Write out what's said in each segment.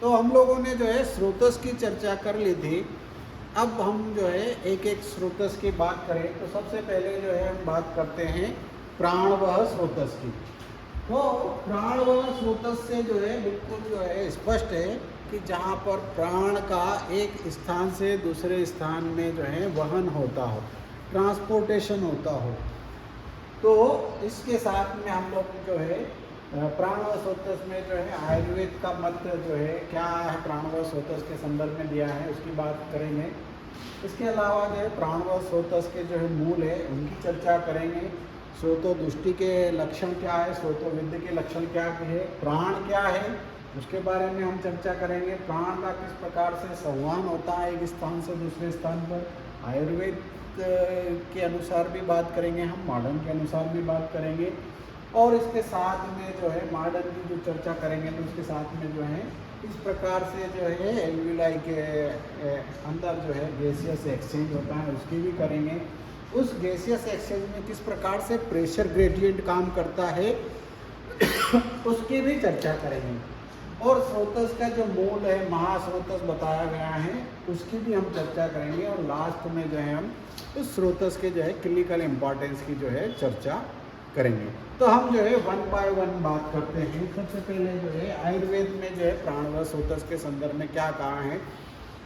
तो हम लोगों ने जो है स्रोतस की चर्चा कर ली थी। अब हम जो है एक एक स्रोतस की बात करें तो सबसे पहले जो है हम बात करते हैं प्राणवह स्रोतस की। तो प्राणवह स्रोतस से जो है बिल्कुल जो है स्पष्ट है कि जहाँ पर प्राण का एक स्थान से दूसरे स्थान में जो है वहन होता हो, ट्रांसपोर्टेशन होता हो, तो इसके साथ में हम लोग जो है प्राणवह स्रोतस में जो है आयुर्वेद का मत जो है क्या है प्राणवह स्रोतस के संदर्भ में दिया है उसकी बात करेंगे। इसके अलावा जो है प्राणवह स्रोतस के जो है मूल है उनकी चर्चा करेंगे। स्रोतो दृष्टि के लक्षण क्या है, स्रोतो विद्य के लक्षण क्या है, प्राण क्या है उसके बारे में हम चर्चा करेंगे। प्राण का किस प्रकार से संवहन होता है एक स्थान से दूसरे स्थान पर, आयुर्वेद के अनुसार भी बात करेंगे, हम मॉडर्न के अनुसार भी बात करेंगे। और इसके साथ में जो है मॉडर्न की जो चर्चा करेंगे तो उसके साथ में जो है इस प्रकार से जो है एल्विलाई के अंदर जो है गैसियस एक्सचेंज होता है उसकी भी करेंगे। उस गैसियस एक्सचेंज में किस प्रकार से प्रेशर ग्रेडियंट काम करता है उसकी भी चर्चा करेंगे। और स्रोतस का जो मूल है महास्रोतस बताया गया है उसकी भी हम चर्चा करेंगे। और लास्ट में जो है हम उस स्रोतस के जो है क्लिनिकल इम्पॉर्टेंस की जो है चर्चा करेंगे। तो हम जो है वन बाय वन बात करते हैं। सबसे पहले जो है आयुर्वेद में जो है प्राणवह स्रोतस के संदर्भ में क्या कहा है,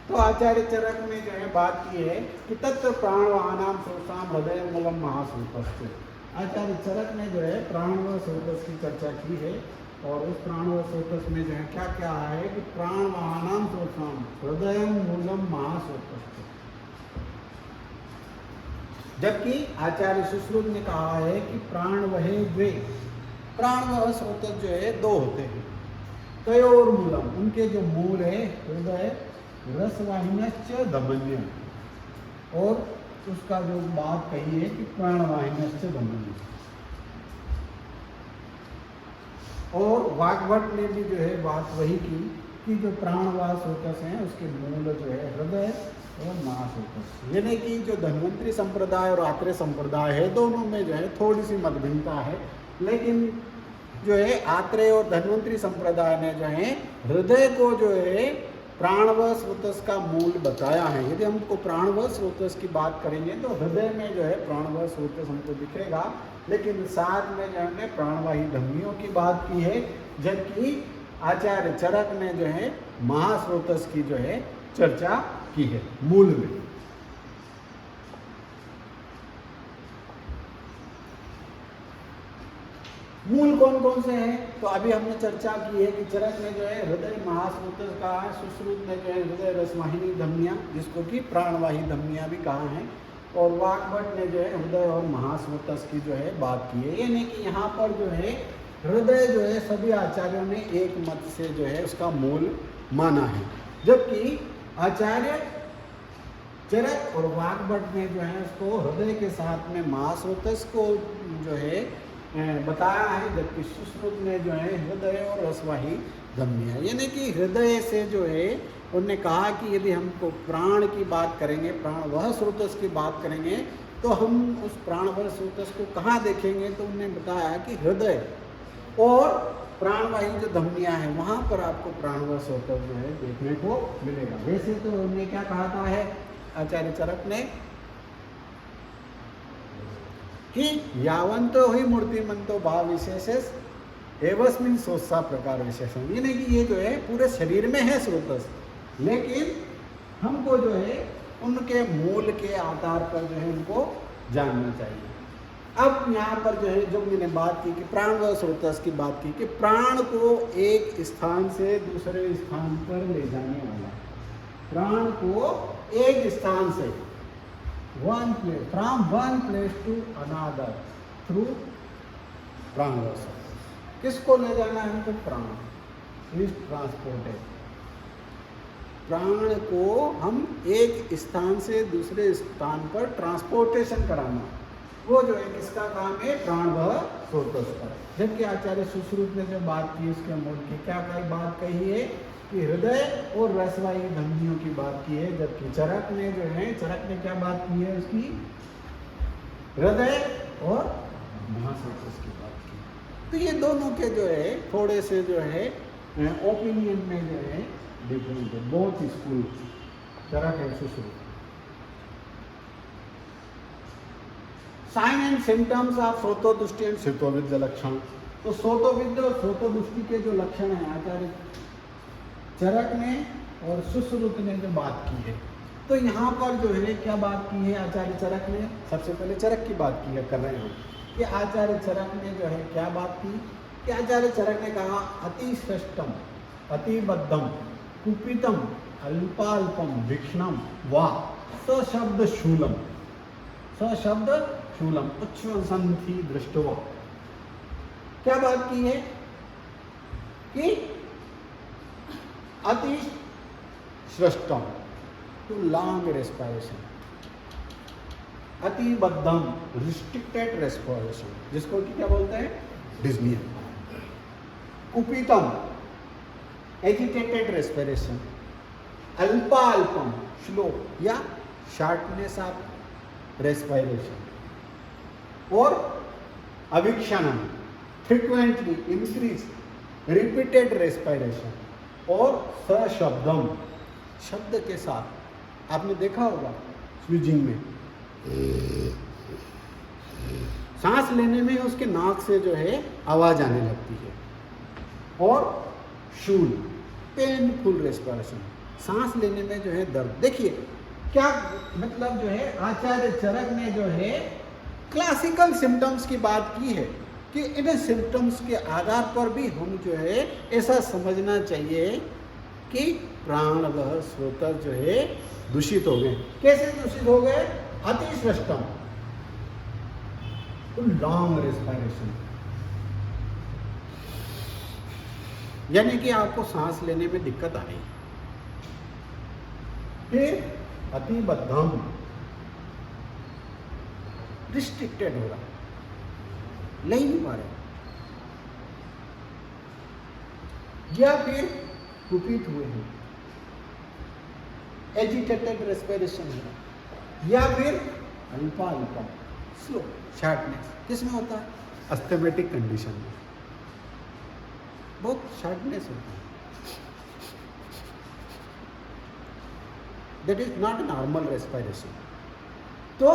तो आचार्य चरक ने जो है बात की है कि तत्व प्राणवानाम स्रोताम हृदय मूलम महास्रोतस्य। आचार्य चरक ने जो है प्राणवह स्रोतस की चर्चा की है और उस प्राणवह स्रोतस में जो है क्या क्या है कि प्राणवानाम स्रोताम हृदय मूलम महास्रोतस्य। जबकि आचार्य सुश्रुत ने कहा है कि प्राणवहे द्वे, प्राणवह स्रोतस जो है दो होते हैं। तयोर मूलम, उनके जो मूल है हृदय रसवाहिन्यश्च दमन्य, और उसका जो बात कही है कि प्राणवाहिन्यश्च दमन्य। और वाग्भट ने भी जो है बात वही की कि जो प्राणवाह स्रोतस हैं उसके मूल जो है हृदय और महास्रोतस। यानी कि जो धन्वंतरी संप्रदाय और आत्रेय संप्रदाय है दोनों में जो है थोड़ी सी मतभिन्नता है, लेकिन जो है आत्रेय और धन्वंतरी संप्रदाय ने जो है हृदय को जो है प्राणवह स्रोतस का मूल बताया है। यदि हमको प्राणवह स्रोतस की बात करेंगे तो हृदय में जो है प्राणवह स्रोतस हमको दिखेगा, लेकिन साथ में जो हमने प्राणवाही धमनियों की बात की है, जबकि आचार्य चरक ने जो है महास्रोतस की जो है चर्चा की है मूल में। मूल कौन कौन से हैं, तो अभी हमने चर्चा की है कि चरक ने जो है हृदय महास्रोतस कहा है, सुश्रुत ने जो है हृदय रसवाहिनी धमनियां जिसको कि प्राणवाही धमनियां भी कहा है, और वाग्भट ने जो है हृदय और महास्रोतस की जो है बात की है। यानी कि यहाँ पर जो है हृदय जो है सभी आचार्यों ने एक मत से जो है उसका मूल माना है, जबकि आचार्य चरक और वाग्भट ने जो है उसको हृदय के साथ में महास्रोतस को जो है बताया है, जबकि सुश्रुत ने जो है हृदय और रसवाही धमनियां। यानी कि हृदय से जो है उन्होंने कहा कि यदि हमको प्राण की बात करेंगे, प्राणवह स्रोतस की बात करेंगे, तो हम उस प्राणवह स्रोतस को कहाँ देखेंगे, तो उन्होंने बताया कि हृदय और प्राणवाही जो धमनियां हैं वहाँ पर आपको प्राणवह स्रोतस जो है देखने को मिलेगा। वैसे तो उन्होंने क्या कहा था है आचार्य चरक ने कि यावंतो ही मूर्तिमंतो भाव विशेषस एवस्मिन सोत्सा प्रकार विशेषण। ये नहीं कि ये जो है पूरे शरीर में है स्रोतस, लेकिन हमको जो है उनके मूल के आधार पर जो है उनको जानना चाहिए। अब यहाँ पर जो है जो मैंने बात की कि प्राणवह स्रोतस की बात की कि प्राण को एक स्थान से दूसरे स्थान पर ले जाने वाला, प्राण को एक स्थान से one place, from one place to another through प्राणवह स्रोतस। किसको ले जाना है हमको, प्राण इज ट्रांसपोर्टेड। प्राण को हम एक स्थान से दूसरे स्थान पर ट्रांसपोर्टेशन कराना, वो जो है किसका काम है, प्राणवह स्रोतस का। जबकि आचार्य सुश्रुत ने जो बात की उसके मूल की क्या बात कही है कि हृदय और रसवाही धमनियों की बात की है, जबकि चरक ने जो है चरक ने क्या बात की है उसकी हृदय और महास्रोतस की बात की। तो ये दोनों के जो है थोड़े से जो है ओपिनियन में जो है डिफरेंट है, बोथ स्कूल चरक है Sushrut. Sign and symptoms of श्रोतोदृष्टि एंड श्रुतोविद्य लक्षण। तो श्रोतोविद्य और श्रोतोदृष्टि के जो लक्षण हैं आचार्य चरक ने और सुश्रुत ने जो बात की है, तो यहाँ पर जो है क्या बात की है आचार्य चरक ने? सबसे पहले चरक की बात की है कर रहे हैं कि आचार्य चरक ने जो है क्या बात की कि आचार्य चरक ने कहा अतिश्रेष्टम अतिबद्धम कुपितम अल्पाल्पम वीक्षणम वा सशब्द शूलम उच्छ्वसन्ति दृष्टवा। क्या बात की है कि अति श्रेष्ठम टू लॉन्ग रेस्पिरेशन, अतिबद्धम रिस्ट्रिक्टेड रेस्पिरेशन जिसको कि क्या बोलते हैं डिस्निया, कुपितम एजिटेटेड रेस्पिरेशन, अल्पाल्पम स्लो या शार्टनेस ऑफ रेस्पिरेशन, और अवीक्षणम फ्रीक्वेंटली इंक्रीज रिपीटेड रेस्पिरेशन, और सशब्दम शब्द के साथ। आपने देखा होगा स्विचिंग में सांस लेने में उसके नाक से जो है आवाज आने लगती है, और शूल पेनफुल रेस्पिरेशन, सांस लेने में जो है दर्द। देखिए क्या मतलब जो है आचार्य चरक ने जो है क्लासिकल सिम्टम्स की बात की है कि इन सिम्टम्स के आधार पर भी हम जो है ऐसा समझना चाहिए कि प्राण वह श्रोता जो है दूषित हो गए। कैसे दूषित हो गए? अतिश्रेष्ठम लॉन्ग रेस्पिरेशन, यानी कि आपको सांस लेने में दिक्कत आ रही। फिर अतिबद्धम रिस्ट्रिक्टेड हो रहा, ले नहीं पा रहे, या फिर कुपित हुए हैं, एजिटेटेड रेस्पिरेशन है, या फिर अल्पा अल्पा स्लो शार्टनेस। किसमें होता है? अस्थमेटिक कंडीशन में बहुत शार्टनेस होता है। That is not normal respiration. तो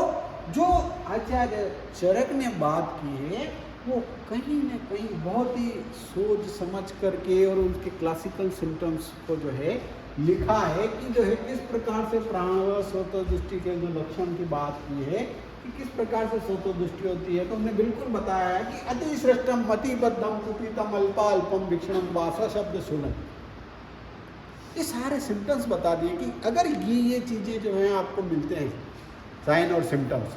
जो आचार्य चरक ने बात की है वो कहीं न कहीं बहुत ही सोच समझ करके और उनके क्लासिकल सिम्टम्स को जो है लिखा है कि जो है किस प्रकार से प्राण श्रोतोदृष्टि के जो लक्षण की बात की है कि किस प्रकार से श्रोतोदृष्टि होती है। तो हमने बिल्कुल बताया है कि अतिश्रेष्ठम अतिबद्धम कुपितम अल्पाल्पम वीक्षणम वासा शब्द सुनम, ये सारे सिम्टम्स बता दिए कि अगर ये चीज़ें जो हैं आपको मिलते हैं साइन और सिम्टम्स,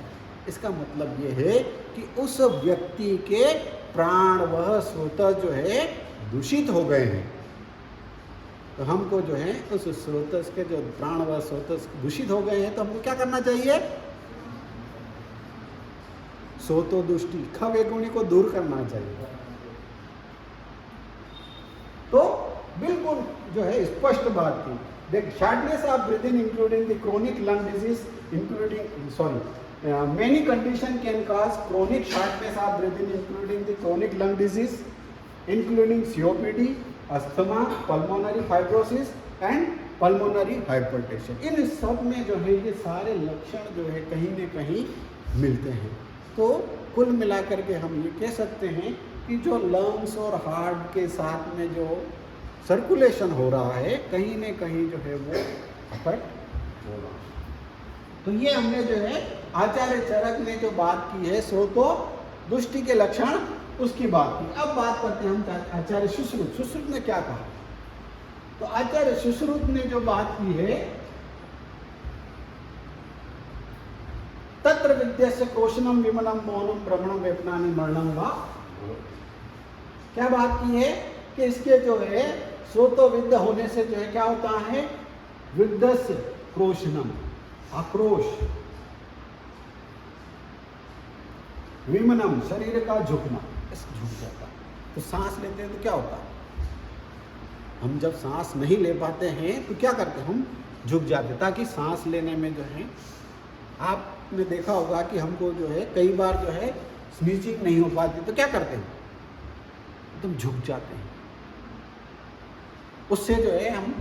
इसका मतलब ये है कि उस व्यक्ति के प्राण वह श्रोता जो है दूषित हो गए हैं। तो हमको जो है उस स्रोतस के जो प्राण व स्रोतस दूषित हो गए हैं तो हमको क्या करना चाहिए? श्रोतोदृष्टि खवेगुणी को दूर करना चाहिए। तो बिल्कुल जो है स्पष्ट बात थी। देख shortness of breathing including the chronic lung disease many conditions can cause chronic shortness of breathing including the chronic lung disease including COPD, asthma, pulmonary fibrosis and pulmonary hypertension। इन सब में जो है ये सारे लक्षण जो है कहीं न कहीं मिलते हैं। तो कुल मिलाकर के हम ये कह सकते हैं कि जो लंग्स और हार्ट के साथ में जो सर्कुलेशन हो रहा है कहीं न कहीं जो है वो अफेक्ट हो रहा है। तो ये हमने जो है आचार्य चरक ने जो बात की है श्रोतोदृष्टि के लक्षण उसकी बात की। अब बात करते हैं हम आचार्य सुश्रुत। सुश्रुत ने क्या कहा? तो आचार्य सुश्रुत ने जो बात की है तत्र विद्यस्य कोशनम विमलम मौनम भ्रमणम वेपनानि मरणम वा। क्या बात की है कि इसके जो है श्रोतो विद्य होने से जो है क्या होता है? विद्यस्य क्रोशनम आक्रोश, विमनम शरीर का झुकना, झुक जाता। तो सांस लेते हैं तो क्या होता है? हम जब सांस नहीं ले पाते हैं तो क्या करते हैं? हम झुक जाते ताकि सांस लेने में जो है आपने देखा होगा कि हमको जो है कई बार जो है स्नीचिंग नहीं हो पाती तो क्या करते हैं? तुम झुक जाते हैं। उससे जो है हम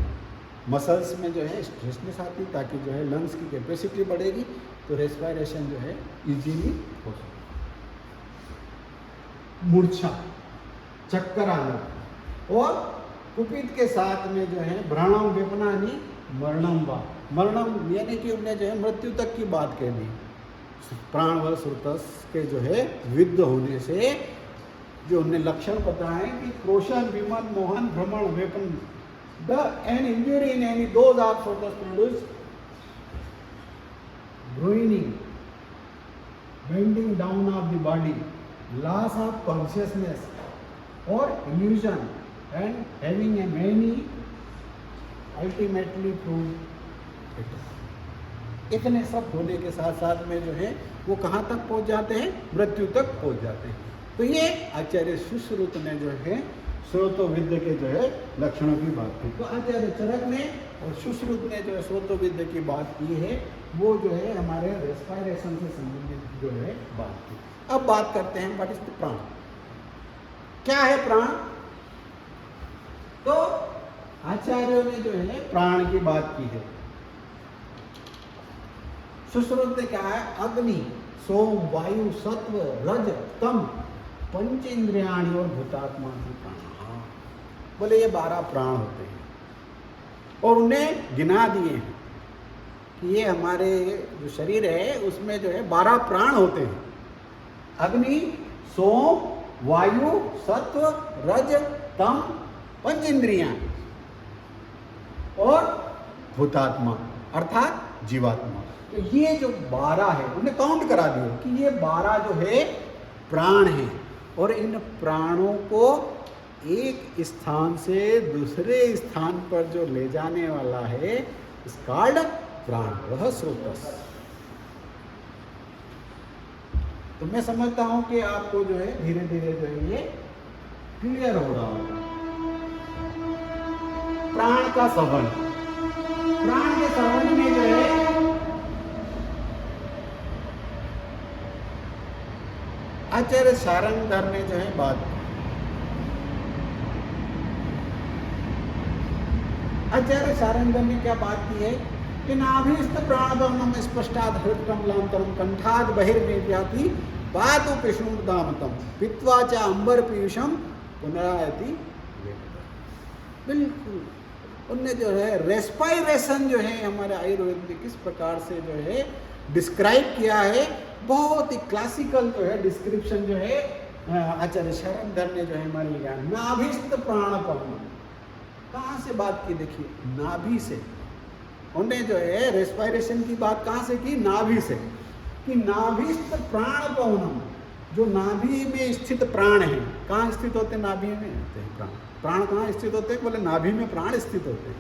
मसल्स में जो है स्ट्रेसनेस आती, ताकि जो है लंग्स की कैपेसिटी बढ़ेगी, तो रेस्पिरेशन जो है इजीली हो सकता। मूर्छा, चक्कर आना, और कुपित के साथ में जो है भ्रणम विपनानी मरणम वा, मरणम यानी कि उन्हें जो है मृत्यु तक की बात कह दी। प्राण व श्रुतस के जो है विद्ध होने से जो उन्हें लक्षण बताए कि क्रोशन, विमन, मोहन, भ्रमण, weapon, the an injury in any those are Srutas produce ruining, bending down of the body, loss of consciousness or illusion, and having a many ultimately prove it. इतने सब होने के साथ साथ में जो है वो कहाँ तक पहुँच जाते हैं? मृत्यु तक पहुँच जाते हैं। तो ये आचार्य सुश्रुत ने जो है श्रोतोविद्य के जो है लक्षणों की बात की। तो आचार्य चरक ने और सुश्रुत ने जो है श्रोतोविद्य की बात की है, वो जो है हमारे रेस्पिरेशन से संबंधित जो है बात की। अब बात करते हैं व्हाट इज द प्राण, क्या है प्राण? तो आचार्यों ने जो है प्राण की बात की है। सुश्रुत ने कहा है अग्नि, सोम, वायु, सत्व, रज, तम, पंचेंद्रियाणि और भूतात्मा की प्राण। बोले ये 12 प्राण होते हैं और उन्हें गिना दिए हैं कि ये हमारे जो शरीर है उसमें जो है 12 प्राण होते हैं। अग्नि, सोम, वायु, सत्व, रज, तम, पंच इंद्रियां और भूतात्मा अर्थात जीवात्मा। तो ये जो 12 है उन्हें काउंट करा दिया कि ये 12 जो है प्राण हैं, और इन प्राणों को एक स्थान से दूसरे स्थान पर जो ले जाने वाला है इस कॉल्ड प्राण, वह स्रोतस। तो मैं समझता हूं कि आपको जो है धीरे धीरे जो है ये क्लियर हो रहा होगा। प्राण का संबंध, प्राण के संबंध में जो है आचार्य सारंगधर ने जो है बात, आचार्य सारंगधर ने क्या बात की है कि नाभिस्थ प्राणवर्णम स्पष्टाद हृदकमलांतरम कंठाद बहिर्निर्याति पादु कृष्णोदामतम पित्वा च अंबर पीयूषम पुनरायति। बिल्कुल उनने जो है रेस्पिरेशन जो है हमारे आयुर्वेद में किस प्रकार से जो है डिस्क्राइब किया है, बहुत ही क्लासिकल जो है डिस्क्रिप्शन जो है आचार्य सारंगधर ने जो है हमारे लिखा। नाभिस्थ प्राणवर्णम, कहाँ से बात की? देखिए नाभि से। उन्हें जो है रेस्पिरेशन की बात कहाँ से की? नाभि से, कि नाभिस्थ प्राण पौनम, जो नाभि में स्थित प्राण है। कहाँ स्थित होते हैं? नाभि में होते हैं प्राण। प्राण कहाँ स्थित होते हैं? बोले नाभि में प्राण स्थित होते हैं।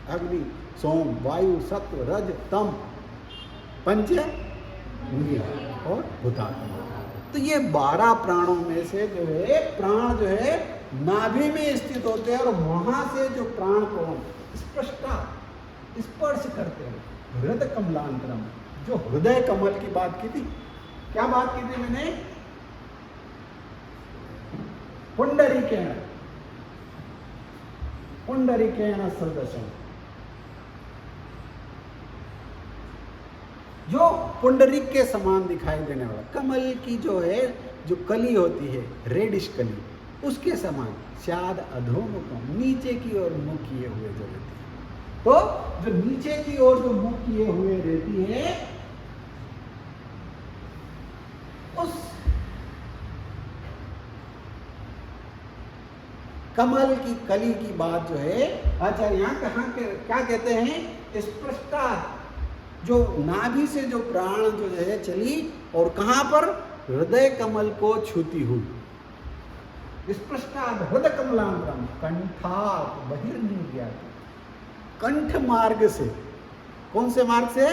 अग्नि, सोम, वायु, सत्व, रज, तम, पंच इंद्रिय और भूतात्मा। तो ये 12 प्राणों में से जो है प्राण जो है नाभि में स्थित होते हैं, और वहां से जो प्राण को स्पर्श करते हैं हृदय कमलांतरम, जो हृदय कमल की बात की थी। क्या बात की थी मैंने? पुंडरीकेण, पुंडरीकेण सदृशम, जो पुंडरीक के समान दिखाई देने वाला, कमल की जो है जो कली होती है रेडिश कली, उसके समान शायद अधोमुखम, नीचे की ओर मुख किए हुए जो रहती है। तो जो नीचे की ओर जो मुख किए हुए रहती है उस कमल की कली की बात जो है आचार्य यहाँ कहाँ क्या कहते हैं? स्पष्टात, जो नाभि से जो प्राण जो है चली और कहाँ पर? हृदय कमल को छूती हुई। स्पष्टाद हृदय कमलांतरम कंठात बहिर्निर्याति, कंठ मार्ग से, कौन से मार्ग से?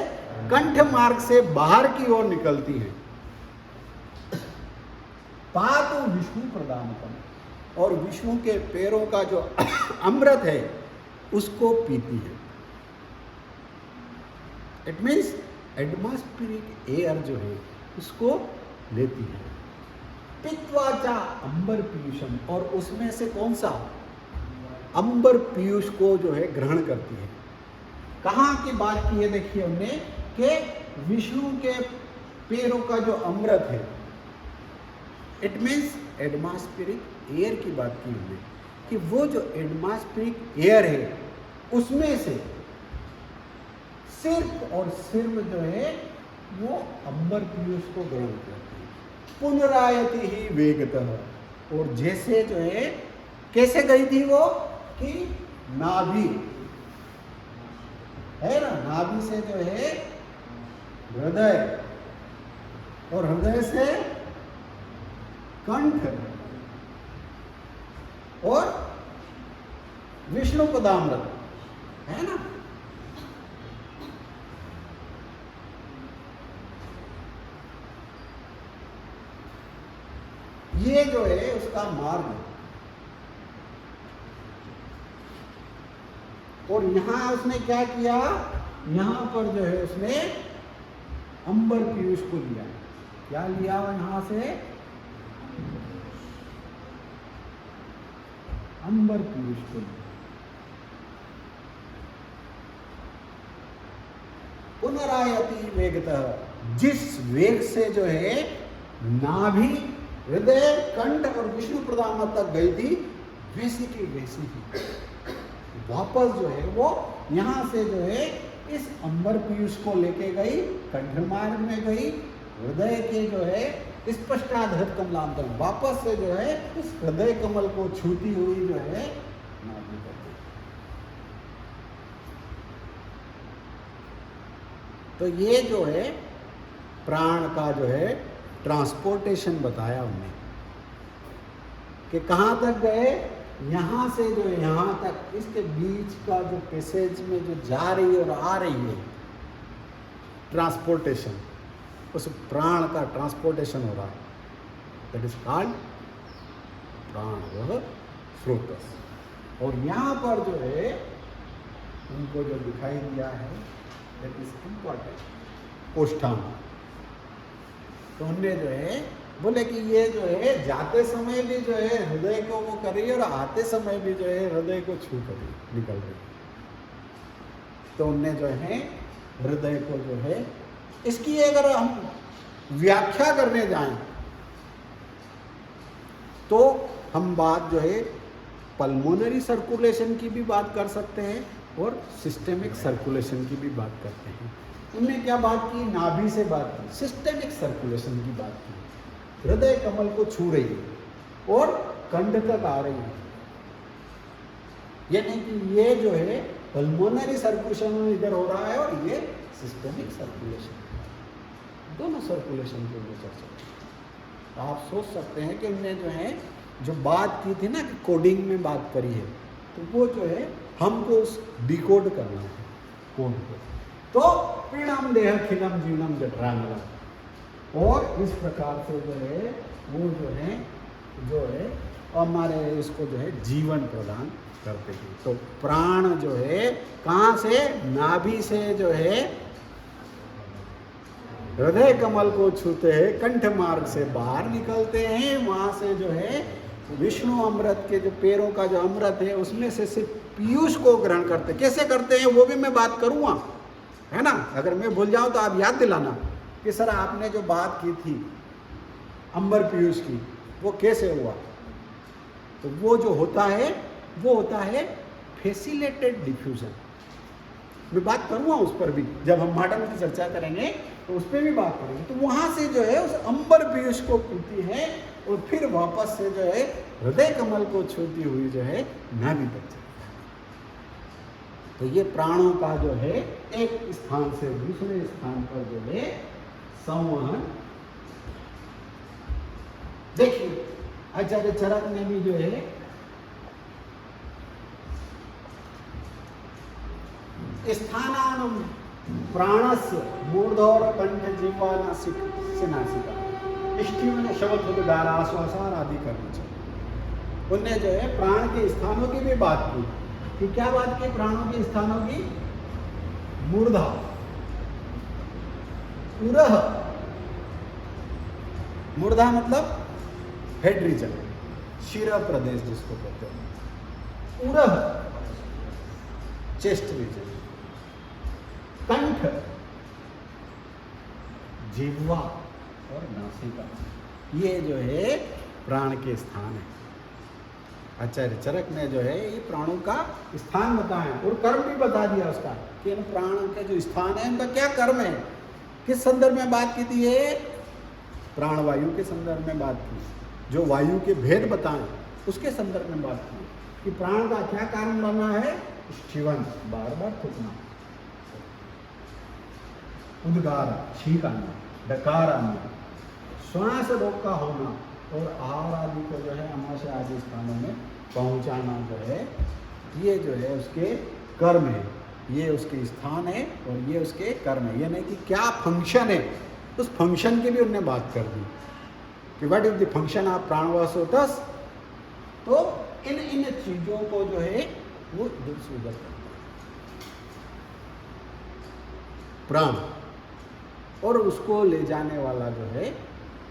कंठ मार्ग से बाहर की ओर निकलती है। पातु विष्णु प्रदानतम, और विष्णु के पैरों का जो अमृत है उसको पीती है। इट मीन्स एटमॉस्फेरिक एयर जो है उसको लेती है। पित्वाचा अंबर पीयूषम, और उसमें से कौन सा? अंबर पीयूष को जो है ग्रहण करती है। कहाँ की बात की है देखिए हमने कि विष्णु के पैरों का जो अमृत है, इट मीन्स एटमॉस्फेरिक एयर की बात की हमने कि वो जो एटमॉस्फेरिक एयर है उसमें से सिर्फ और सिर्फ जो है वो अंबर पीयूष को ग्रहण करती है। पुनरायति ही वेगतः, और जैसे जो है कैसे गई थी वो कि नाभि है ना, नाभि से जो है हृदय, और हृदय से कंठ, और विष्णु पदामृत है ना। ये जो है उसका मार्ग है। और यहां उसने क्या किया, यहां पर जो है उसने अंबर पीयूष को लिया। क्या लिया यहां से, अंबर पीयूष को लिया। पुनरायति वेगतः, जिस वेग से जो है नाभि, हृदय, कंठ और विष्णु प्रधान तक गई थी, वैसी की वैसी ही वापस जो है वो यहां से जो है इस अंबर पीयूष को लेके गई, कंठ मार्ग में गई, हृदय के जो है स्पष्टाधृत कमलांतर, वापस से जो है इस हृदय कमल को छूती हुई जो है नाभि तक गई। तो ये जो है प्राण का जो है ट्रांसपोर्टेशन बताया हमने कि कहाँ तक गए, यहाँ से जो है यहाँ तक, इसके बीच का जो पैसेज में जो जा रही है और आ रही है ट्रांसपोर्टेशन, उस प्राण का ट्रांसपोर्टेशन हो रहा है, दैट इज कॉल्ड प्राण वह स्रोतस। और यहाँ पर जो है उनको जो दिखाई दिया है दैट इज इम्पॉर्टेंट कोष्ठांग। तो उनने जो है बोले कि ये जो है जाते समय भी जो है हृदय को वो कर रही है और आते समय भी जो है हृदय को छू कर निकल रही है। तो उनने जो है हृदय को जो है, इसकी अगर हम व्याख्या करने जाएं तो हम बात जो है पल्मोनरी सर्कुलेशन की भी बात कर सकते हैं और सिस्टेमिक सर्कुलेशन की भी बात करते हैं। उनने क्या बात की, नाभि से बात की, सिस्टेमिक सर्कुलेशन की बात की, हृदय कमल को छू रही है और कंठ तक आ रही है, यानी कि ये जो है पल्मोनरी सर्कुलेशन इधर हो रहा है और ये सिस्टेमिक सर्कुलेशन, दोनों सर्कुलेशन के ऊपर चर्चा। तो आप सोच सकते हैं कि उनने जो है जो बात की थी ना कि कोडिंग में बात करी है, तो वो जो है हमको उस डिकोड करना है कोड को। तो पीणम देह खिलम जीवनम जठरांगलम, और इस प्रकार से जो है वो जो है हमारे इसको जो है जीवन प्रदान करते हैं। तो प्राण जो है कहाँ से, नाभि से जो है हृदय कमल को छूते हैं, कंठ मार्ग से बाहर निकलते हैं, वहाँ से जो है विष्णु अमृत के जो पैरों का जो अमृत है उसमें से सिर्फ पीयूष को ग्रहण करते। कैसे करते हैं वो भी मैं बात करूँगा, है ना। अगर मैं भूल जाऊँ तो आप याद दिलाना कि सर आपने जो बात की थी अंबर पीयूष की वो कैसे हुआ। तो वो जो होता है वो होता है फैसिलिटेटेड डिफ्यूजन। मैं बात करूँगा उस पर भी, जब हम मॉडर्न की चर्चा करेंगे तो उस पर भी बात करेंगे। तो वहाँ से जो है उस अंबर पीयूष को पीती है और फिर वापस से जो है हृदय कमल को छूती हुई जो है नाभि तक जाती है। तो ये प्राणों का जो है एक स्थान से दूसरे स्थान पर जो है संवहन। देखिए आचार्य चरक ने भी जो है स्थानानम प्राणस्य मूर्धौर कंठ जिह्वा नासिका इष्टिवन शब्द गारा श्वासार आदि करना चाहिए। उनने जो है प्राण के स्थानों की भी बात की कि क्या बात की, प्राणों के स्थानों की, मूर्धा, उरह, मूर्धा मतलब हेड रीजन, शिरा प्रदेश जिसको कहते हैं, उरह चेस्ट रीजन, कंठ जिह्वा और नासिका, ये जो है प्राण के स्थान है। आचार्य चरक ने जो है ये प्राणों का स्थान बताया और कर्म भी बता दिया उसका कि इन प्राणों के जो स्थान है उनका क्या कर्म है। किस संदर्भ में बात की थी ये? प्राणवायु के संदर्भ में बात की, जो वायु के भेद बताएं उसके संदर्भ में बात की कि प्राण का क्या कारण बनना है? शिवन, बार बार थूकना, उद्गार छींक आना, डकार आना, श्वास रोग का होना और आहार आदि को जो है आमाशय आदि स्थानों में पहुंचाना जो है, ये जो है उसके कर्म है, ये उसके स्थान है और ये उसके कर्म है। यानी कि क्या फंक्शन है, उस फंक्शन की भी उन्होंने बात कर दी कि what is the function of प्राणवायु स्रोतस। तो इन चीजों को जो है वो इधर से उधर करता है प्राण, और उसको ले जाने वाला जो है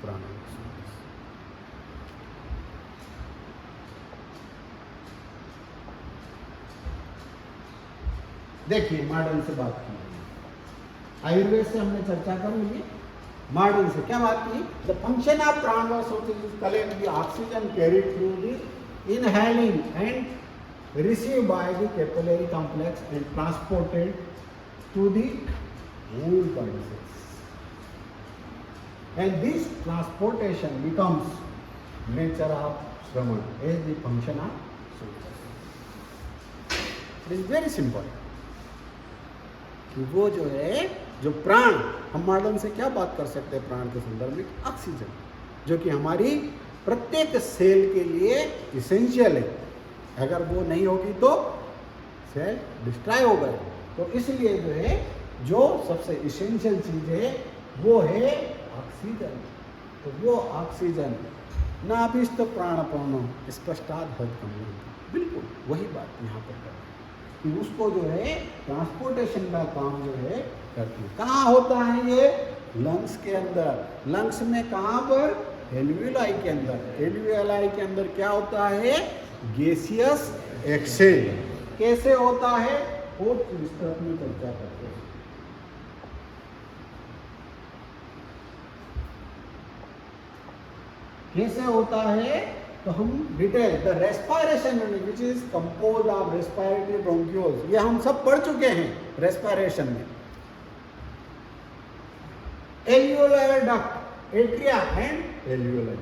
प्राण। देखिए मॉडर्न से बात की, आयुर्वेद से हमने चर्चा कर ली, मॉडर्न से क्या बात की? द फंक्शन ऑफ प्राणवायु स्रोतस is collect the oxygen carried through the inhaling and received by the capillary complex and transported to the whole body cells. And this transportation becomes nature of Shraman as the function of Sutras. It is very simple. कि वो जो है, जो प्राण, हम modern से क्या बात कर सकते हैं प्राण के संदर्भ में? ऑक्सीजन, जो कि हमारी प्रत्येक सेल के लिए इसेंशियल है। अगर वो नहीं होगी तो सेल डिस्ट्रॉय हो गए। तो इसलिए जो है, जो सबसे इसेंशियल चीज है वो है ऑक्सीजन। तो वो ऑक्सीजन नाभिस्थ प्राणपनो स्पष्टाद हृदय, बिल्कुल वही बात यहाँ पर कर कि उसको जो है ट्रांसपोर्टेशन का काम जो है करती है। कहाँ होता है ये? लंग्स के अंदर। लंग्स में कहाँ पर? एल्वियोलाई के अंदर। एल्वियोलाई के अंदर क्या होता है? गैसियस एक्सेल। कैसे होता है वो विस्तृत में चर्चा करते हैं। कैसे होता है तो हम detail, the respiration which is compose of respiratory bronchioles, ये हम सब पढ़ चुके हैं रेस्पिरेशन में। Alveolar duct, atria and alveolar.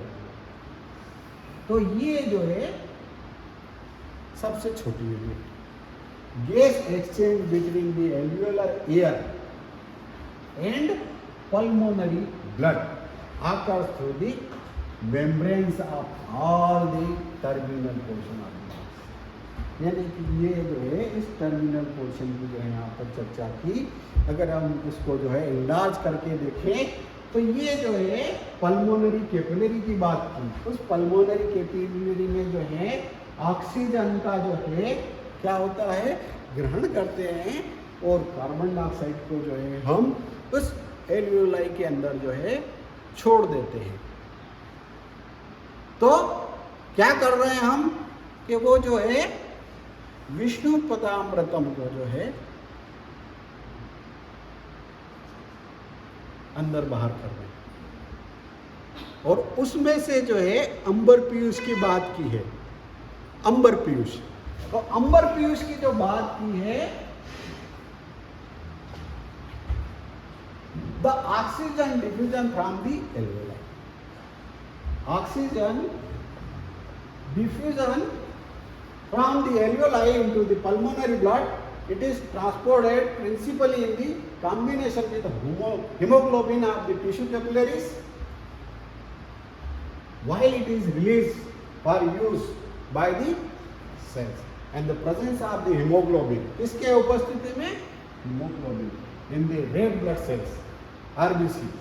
तो ये जो है सबसे छोटी unit. Gas exchange between the alveolar air and pulmonary blood occurs through the membranes of all the terminal portion of the lungs। यानी कि ये जो है इस टर्मिनल पोर्शन की जो है यहाँ पर चर्चा की। अगर हम इसको जो है इंडार्ज करके देखें तो ये जो है पल्मोनरी कैपिलरी की बात की। उस पल्मोनरी कैपिलरी में जो है ऑक्सीजन का जो है क्या होता है, ग्रहण करते हैं और कार्बन डाइऑक्साइड को जो है हम उस एल्वियोलाई के अंदर जो है छोड़ देते हैं। तो क्या कर रहे हैं हम कि वो जो है विष्णु पदामृतम को जो है अंदर बाहर कर रहे हैं। और उसमें से जो है अंबर पीयूष की बात की है। अंबर पीयूष, तो अंबर पीयूष की जो बात की है, the oxygen diffusion from the alveoli, oxygen diffusion from the alveoli into the pulmonary blood, it is transported principally in the combination with hemoglobin of the tissue capillaries, while it is released for use by the cells, and the presence of the hemoglobin, इसके उपस्थिति में hemoglobin in the red blood cells RBCs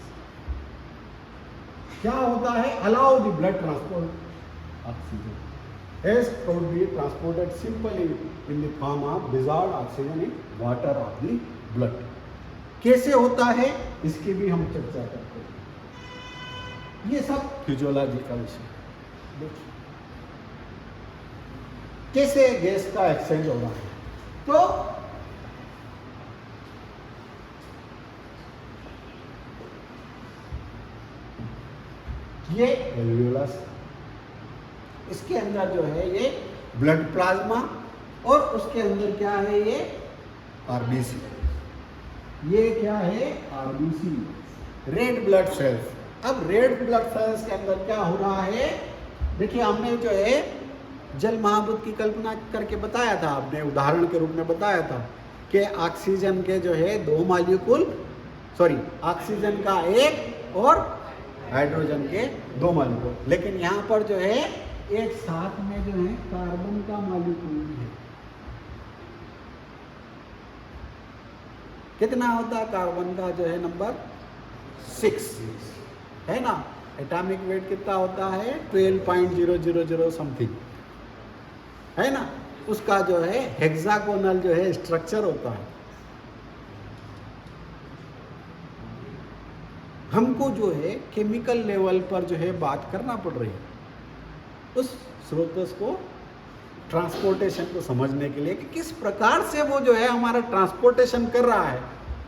क्या होता है, allow the blood transport oxygen as could be transported simply in the form of dissolved oxygen in water of the blood। कैसे होता है इसकी भी हम चर्चा करते हैं। ये सब फिजियोलॉजी का विषय। देखिए कैसे गैस का एक्सचेंज हो रहा है। तो ये एल्वियोलस, इसके अंदर जो है ये ब्लड प्लाज्मा, और उसके अंदर क्या है ये आरबीसी। ये क्या है आरबीसी, रेड ब्लड सेल्स। अब रेड ब्लड सेल्स के अंदर क्या हो रहा है, देखिए हमने जो है जल महाभूत की कल्पना करके बताया था, आपने उदाहरण के रूप में बताया था कि ऑक्सीजन के जो है 2 मॉलिक्यूल, ऑक्सीजन का 1 और हाइड्रोजन के 2 मॉलिक्यूल, लेकिन यहाँ पर जो है एक साथ में जो है कार्बन का मॉलिक्यूल भी है। कितना होता है कार्बन का जो है नंबर 6 है ना। एटॉमिक वेट कितना होता है 12.000 समथिंग है ना। उसका जो है हेक्सागोनल जो है स्ट्रक्चर होता है। हमको जो है केमिकल लेवल पर जो है बात करना पड़ रही है उस स्रोतस को, ट्रांसपोर्टेशन को समझने के लिए कि किस प्रकार से वो जो है हमारा ट्रांसपोर्टेशन कर रहा है।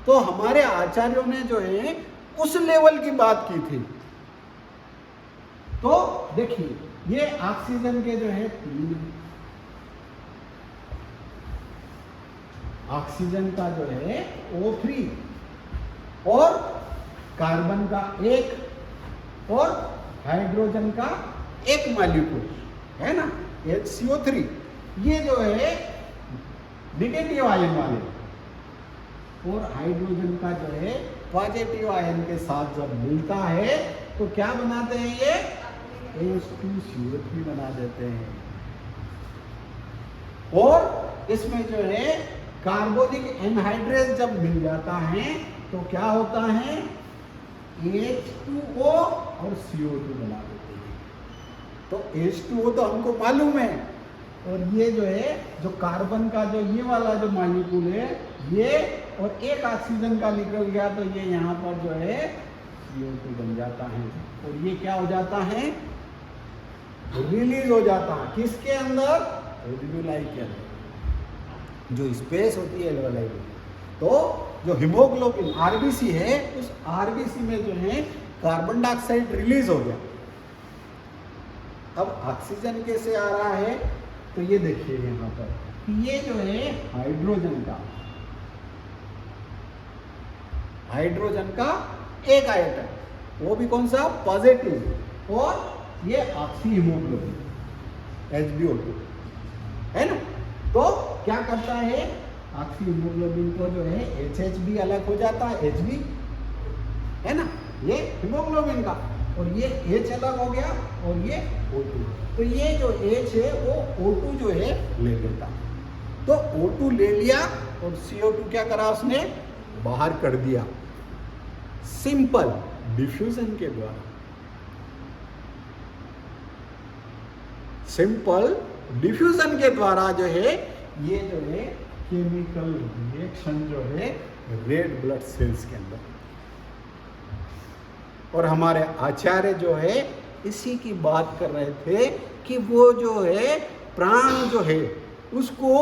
तो हमारे आचार्यों ने जो है उस लेवल की बात की थी। तो देखिए ये ऑक्सीजन के जो है 3, ऑक्सीजन का जो है O3 और कार्बन का 1 और हाइड्रोजन का 1 मॉलिक्यूल है ना HCO3। ये जो है नेगेटिव आयन वाले, और हाइड्रोजन का जो है पॉजिटिव आयन के साथ जब मिलता है तो क्या बनाते हैं ये H2CO3 बना देते हैं। और इसमें जो है कार्बोनिक एनहाइड्रेज जब मिल जाता है तो क्या होता है H2O और CO2 बना देते हैं। तो H2O तो हमको मालूम है, और ये जो है जो कार्बन का जो ये वाला जो मॉलिक्यूल है ये, और एक ऑक्सीजन का निकल गया तो ये यहाँ पर जो है CO2 बन जाता है, और ये क्या हो जाता है रिलीज हो जाता है किसके अंदर एल्वियोलाई के अंदर, जो स्पेस होती है एल्वियोलाई में। तो जो हीमोग्लोबिन आरबीसी है उस आरबीसी में जो है कार्बन डाइऑक्साइड रिलीज हो गया। अब ऑक्सीजन कैसे आ रहा है तो ये देखिए यहाँ पर ये जो है हाइड्रोजन का एक आयतन, वो भी कौन सा पॉजिटिव, और ये ऑक्सी हीमोग्लोबिन HbO2 है ना। तो क्या करता है ऑक्सी हीमोग्लोबिन को जो है HHB अलग हो जाता है, HB है ना, ये हीमोग्लोबिन का, और ये H अलग हो गया और ये O2। तो ये जो H है वो O2 जो है ले लेता, तो O2 ले लिया और CO2 क्या करा उसने बाहर कर दिया सिंपल डिफ्यूजन के द्वारा। सिंपल डिफ्यूजन के द्वारा जो है ये जो है केमिकल रिएक्शन जो है रेड ब्लड सेल्स के अंदर। और हमारे आचार्य जो है इसी की बात कर रहे थे कि वो जो है प्राण जो है उसको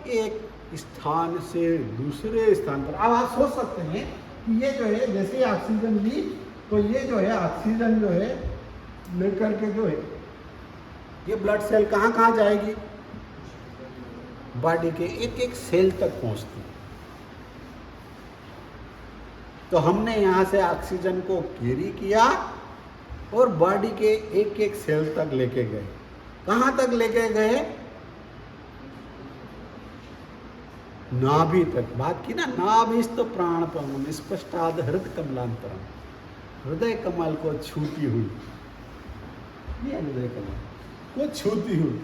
एक स्थान से दूसरे स्थान पर, अब आप सोच सकते हैं कि ये जो है जैसे ऑक्सीजन ली तो ये जो है ऑक्सीजन जो है लेकर के जो है ये ब्लड सेल कहाँ कहाँ जाएगी, बॉडी के एक एक सेल तक पहुँचती। तो हमने यहाँ से ऑक्सीजन को कैरी किया और बॉडी के एक एक सेल तक लेके गए। कहाँ तक लेके गए, नाभि तक। बात की ना, नाभिस्त प्राणपरम स्पष्टाद हृदय कमलांतरम, हृदय कमल को छूती हुई, ये हृदय कमल को छूती हुई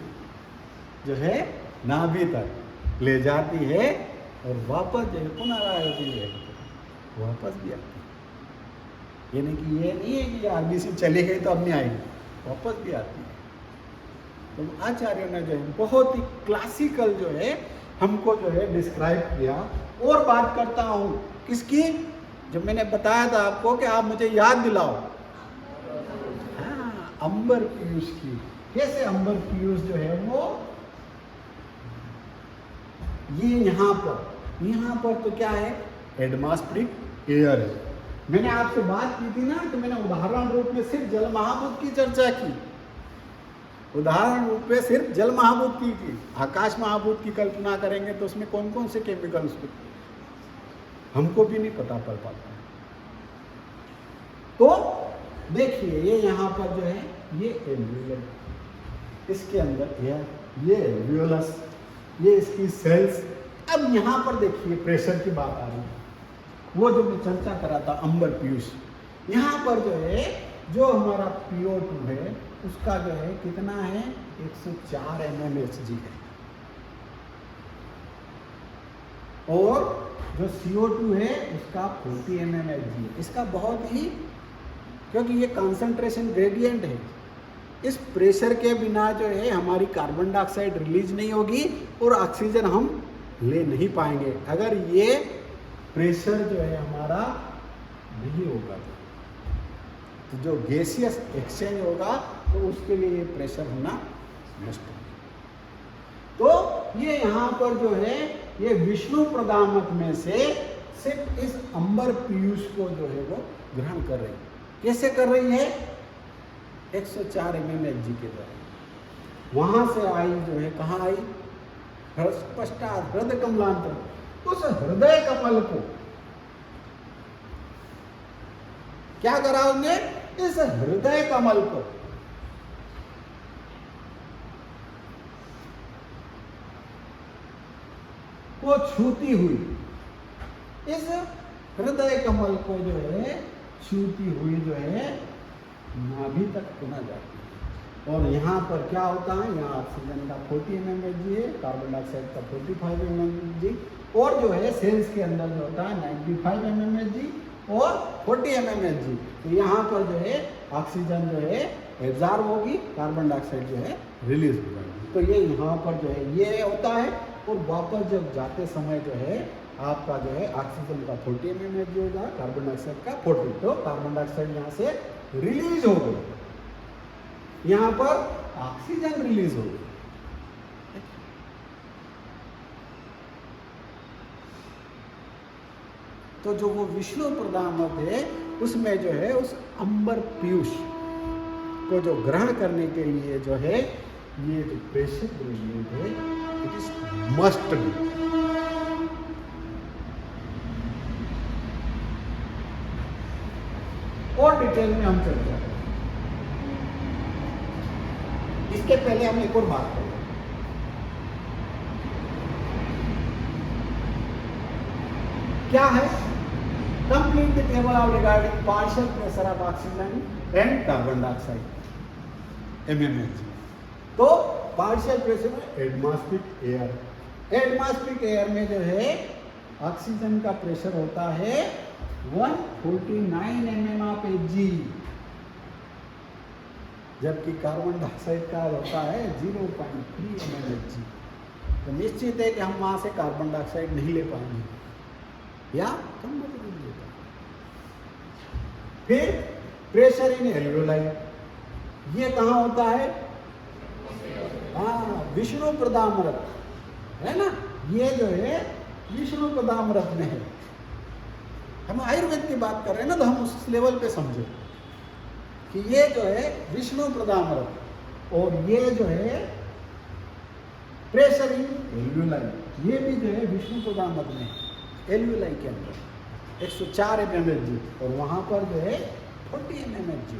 जो है नाभि तक ले जाती है और वापस जो है पुनरावृत्ति है वापस भी आती है। यानी कि ये नहीं है कि आरबीसी चली गई तो अब नहीं आएगी, वापस भी आती है। तो आचार्यों ने जो है बहुत ही क्लासिकल जो है हमको जो है डिस्क्राइब किया। और बात करता हूँ किसकी, जब मैंने बताया था आपको कि आप मुझे याद दिलाओ, हाँ, अंबर पीयूष की। कैसे अंबर पीयूष जो है वो ये यहाँ पर तो क्या है, एटमॉस्फेरिक एयर है। मैंने आपसे बात की थी ना, तो मैंने उदाहरण रूप में सिर्फ जल महाभूत की चर्चा की, उदाहरण रूप में सिर्फ जल महाभूत की थी। आकाश महाभूत की कल्पना करेंगे तो उसमें कौन कौन से केमिकल्स हमको भी नहीं पता पड़ पाता। तो देखिए ये यहाँ पर जो है ये एल्वियोल, इसके अंदर ये एल्वियोलस, ये इसकी सेल्स। अब यहाँ पर देखिए प्रेशर की बात आ रही है, वो जो मैं चर्चा करा था अंबर पीयूष। यहाँ पर जो है जो हमारा PO2 है उसका जो है कितना है, 104 mmHg है, और जो CO2 है उसका 40 mmHg है। इसका बहुत ही, क्योंकि ये कंसंट्रेशन ग्रेडियंट है, इस प्रेशर के बिना जो है हमारी कार्बन डाइऑक्साइड रिलीज नहीं होगी और ऑक्सीजन हम ले नहीं पाएंगे। अगर ये प्रेशर जो है हमारा नहीं होगा तो जो गैसियस एक्सचेंज होगा तो उसके लिए ये प्रेशर होना मस्ट है। तो ये यहाँ पर जो है ये विष्णु प्रदामक में से सिर्फ इस अंबर पीयूष को जो है वो ग्रहण कर रही है। कैसे कर रही है, 104 mmHg के द्वारा। वहां से आई जो है, कहाँ आई, पश्चात हृदय कमलांतर, उस हृदय कमल को क्या करा उन्होंने, इस हृदय कमल को वो छूती हुई, इस हृदय कमल को जो है छूती हुई जो है नाभि तक पुनः जाती है। और यहाँ पर क्या होता है, यहाँ ऑक्सीजन का 40 mmHg है, कार्बन डाइऑक्साइड का 45 mmHg, और जो है सेल्स के अंदर जो होता है 95 mmHg और 40 mmHg। तो यहाँ पर जो है ऑक्सीजन जो है एब्जॉर्ब होगी, कार्बन डाइऑक्साइड जो है रिलीज हो जाएगी। तो ये यहाँ पर जो है ये होता है, और वापस जब जाते समय जो है आपका जो है ऑक्सीजन का 40 mmHg हो जाए, कार्बन डाइऑक्साइड का 40। तो कार्बन डाइऑक्साइड यहाँ से रिलीज हो गई, यहाँ पर ऑक्सीजन रिलीज हो गई। तो जो वो विष्णु प्रदामक है उसमें जो है उस अंबर पीयूष को जो ग्रहण करने के लिए जो है ये जो प्रेशर ग्रेडियंट है इट इज मस्ट बी। और डिटेल में हम चर्चा करें, इसके पहले हम एक और बात करें। क्या है, complete the table of regarding partial pressure of oxygen and carbon dioxide mmHg। तो पार्शियल प्रेशर में एटमॉस्फेरिक एयर, एटमॉस्फेरिक एयर में जो है ऑक्सीजन का प्रेशर होता है 149 mm of Hg, जबकि कार्बन डाइऑक्साइड का होता है 0.3 mmHg। तो निश्चित है कि हम वहां से कार्बन डाइऑक्साइड नहीं ले पाएंगे या कम नहीं ले पाएंगे। फिर प्रेशर इन एल्वियोलाई, ये कहाँ होता है, हाँ विष्णु प्रदामरत है ना, ये जो है विष्णु प्रदामरत में है। हम आयुर्वेद की बात कर रहे हैं ना, तो हम उस लेवल पे समझे कि ये जो है विष्णु प्रदामरत, और ये जो है प्रेशर इन एल्वियोलाई, ये भी जो है विष्णु प्रदामरत में है, एल्वियोलाई के अंदर 104 mmHg, और वहां पर जो है 40 mmHg।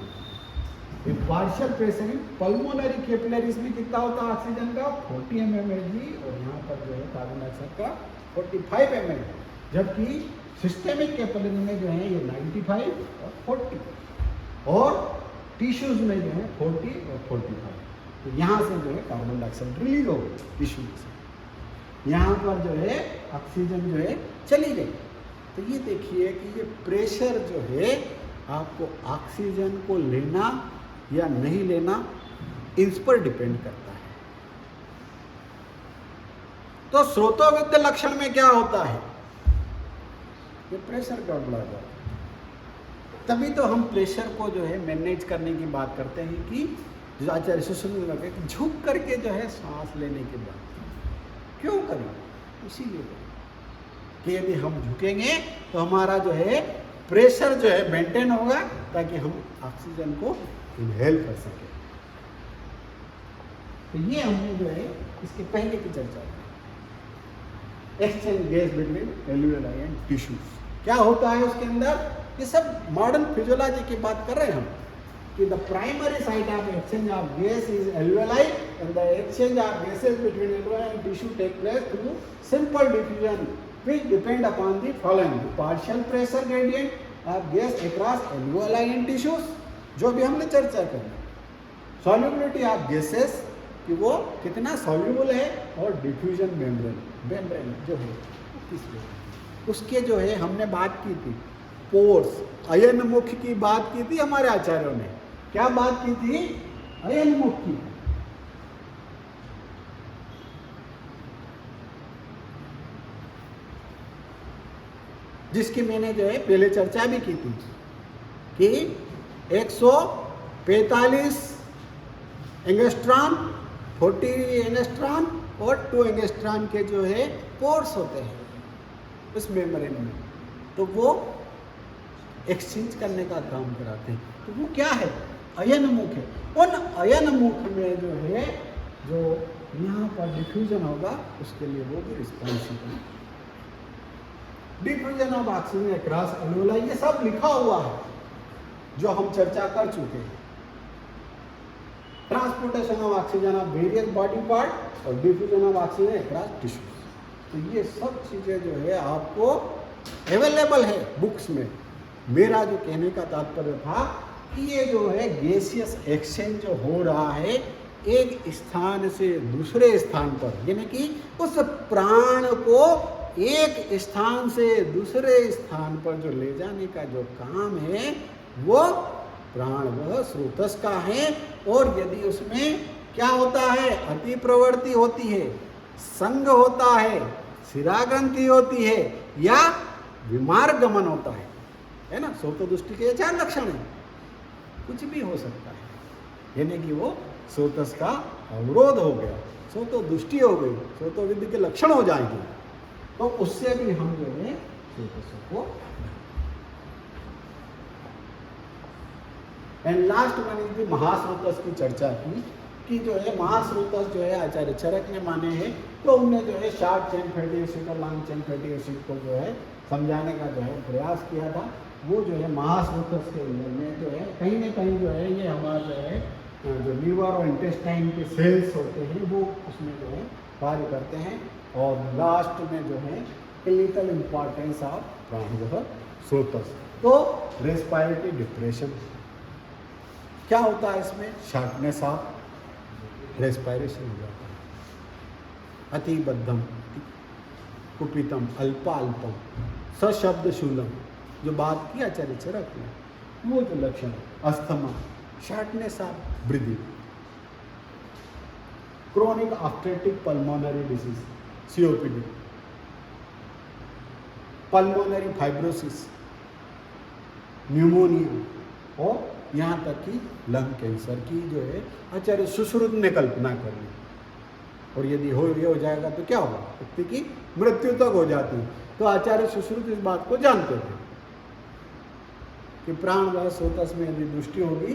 Partial pressure in pulmonary capillaries में कितना होता है ऑक्सीजन का 40 mmHg, और यहाँ पर जो है कार्बन डाइऑक्साइड का 45 mmHg, जबकि सिस्टेमिक कैपिलरी में जो है ये 95 और 40, और टिश्यूज में जो है 40 और 45। तो यहाँ से जो है कार्बन डाइऑक्साइड रिलीज हो गई टिश्यू से, यहाँ पर जो है ऑक्सीजन जो है चली गई। तो ये देखिए कि ये प्रेशर जो है आपको ऑक्सीजन को लेना या नहीं लेना इस पर डिपेंड करता है। तो स्रोतोविद्ध लक्षण में क्या होता है, ये प्रेशर गड़बड़ा जाता है। तभी तो हम प्रेशर को जो है मैनेज करने की बात करते हैं कि जो आचार्य सुश्रुत लगे कि झुक करके जो है सांस लेने की बात क्यों करें, इसीलिए कि यदि हम झुकेंगे तो हमारा जो है प्रेशर जो है मेंटेन होगा, ताकि हम ऑक्सीजन को इनहेल कर सकें। तो ये हमने जो है इसके पहले की चर्चा की, exchange gas between alveoli and tissues. क्या होता है उसके अंदर, ये सब मॉडर्न फिजियोलॉजी की बात कर रहे हैं हम, कि the primary site of exchange of gas is alveoli and the exchange of gases between alveoli and tissue take place through simple diffusion which depend upon the following: the partial pressure gradient of gas across alveoli and tissues, जो भी हमने चर्चा करी, solubility of gases कि वो कितना soluble है, और diffusion membrane जो है किस लिए, उसके जो है हमने बात की थी, पोर्स अयनमुख की बात की थी हमारे आचार्यों ने। क्या बात की थी? अयनमुख की। जिसकी मैंने जो है पहले चर्चा भी की थी कि 145 एंगस्ट्रॉन, 40 एंगस्ट्रॉन और 2 एंगस्ट्रॉन के जो है पोर्स होते हैं उस मेम्ब्रेन में, तो वो एक्सचेंज करने का काम कराते हैं। तो वो क्या है? अयनमुख है। उन अयनमुख में जो है, जो यहाँ पर डिफ्यूजन होगा, उसके लिए वो भी रिस्पॉन्सिबल है। Diffusion of oxygen across alveoli, ये सब लिखा हुआ है जो हम चर्चा कर चुके हैं। Transportation of oxygen of various body part और diffusion of oxygen across tissues, तो ये सब चीजें जो है आपको अवेलेबल है बुक्स में। मेरा जो कहने का तात्पर्य था कि ये जो है गैसियस एक्सचेंज जो हो रहा है एक स्थान से दूसरे स्थान पर, यानी कि उस प्राण को एक स्थान से दूसरे स्थान पर जो ले जाने का जो काम है, वो प्राण वह स्रोतस का है। और यदि उसमें क्या होता है, अति प्रवृत्ति होती है, संग होता है, शिराग्रंथि होती है, या विमार्गमन होता है ना, सोतोदुष्टि के 4 लक्षण हैं, कुछ भी हो सकता है, यानी कि वो सोतस का अवरोध हो गया, सोतोदुष्टि हो गई, सोतोविद्धि के लक्षण हो जाएंगे, तो उससे भी हम जो है सोतसों को। And last one is the महास्रोतस की चर्चा की, कि जो है महास्रोतस जो है आचार्य चरक ने माने हैं, तो उनने जो है शॉर्ट चेन फैटी एसिड और लॉन्ग चेन फैटी एसिड को जो है समझाने का जो है प्रयास किया था। वो जो है महास्रोतस के अंदर में जो है कहीं ना कहीं जो है ये हमारा जो है जो लीवर और इंटेस्टाइन के सेल्स होते हैं वो उसमें जो है कार्य करते हैं। और लास्ट में जो है क्लिनिकल इम्पॉर्टेंस ऑफ प्राणवह स्रोतस, तो रेस्पिरेटरी डिप्रेशन क्या होता है इसमें, शार्टनेस ऑफ रेस्पिरेशन हो जाता है, अतिबद्धम, कुपितम, अल्पाल्पम, सशब्द शूलम, जो बात की आचार्य चरक ने, वो जो लक्षण, asthma, shortness of breathing, chronic obstructive pulmonary disease COPD, pulmonary fibrosis, pneumonia, और यहाँ तक कि लंग कैंसर की जो है आचार्य सुश्रुत ने कल्पना कर ली। और यदि ये हो जाएगा तो क्या होगा, व्यक्ति की मृत्यु तक हो जाती है। तो आचार्य सुश्रुत इस बात को जानते थे कि प्राणवायु स्रोतस में यदि दृष्टि होगी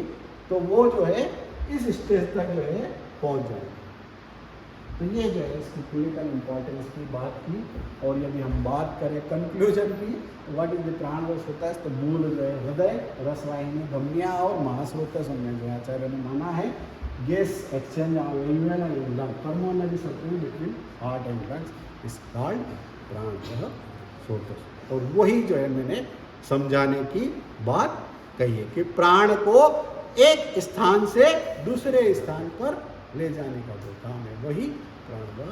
तो वो जो है इस स्टेज तक जो है पहुँच जाएगा। तो ये जो है इसकी क्लिनिकल इम्पोर्टेंस की बात की। और यदि हम बात करें कंक्लूजन की, व्हाट इज द प्राणवायु स्रोतस, तो मूल जो है हृदय, रसवाहिनी, धमनियाँ और महास्रोतस में जो आचार्य ने माना है gas exchange of alveoli and lung, pulmonary circulation between heart and lungs is called प्राणवायु स्रोतस। और वही जो है मैंने समझाने की बात कही है कि प्राण को एक स्थान से दूसरे स्थान पर ले जाने का जो काम है वही प्राणवायु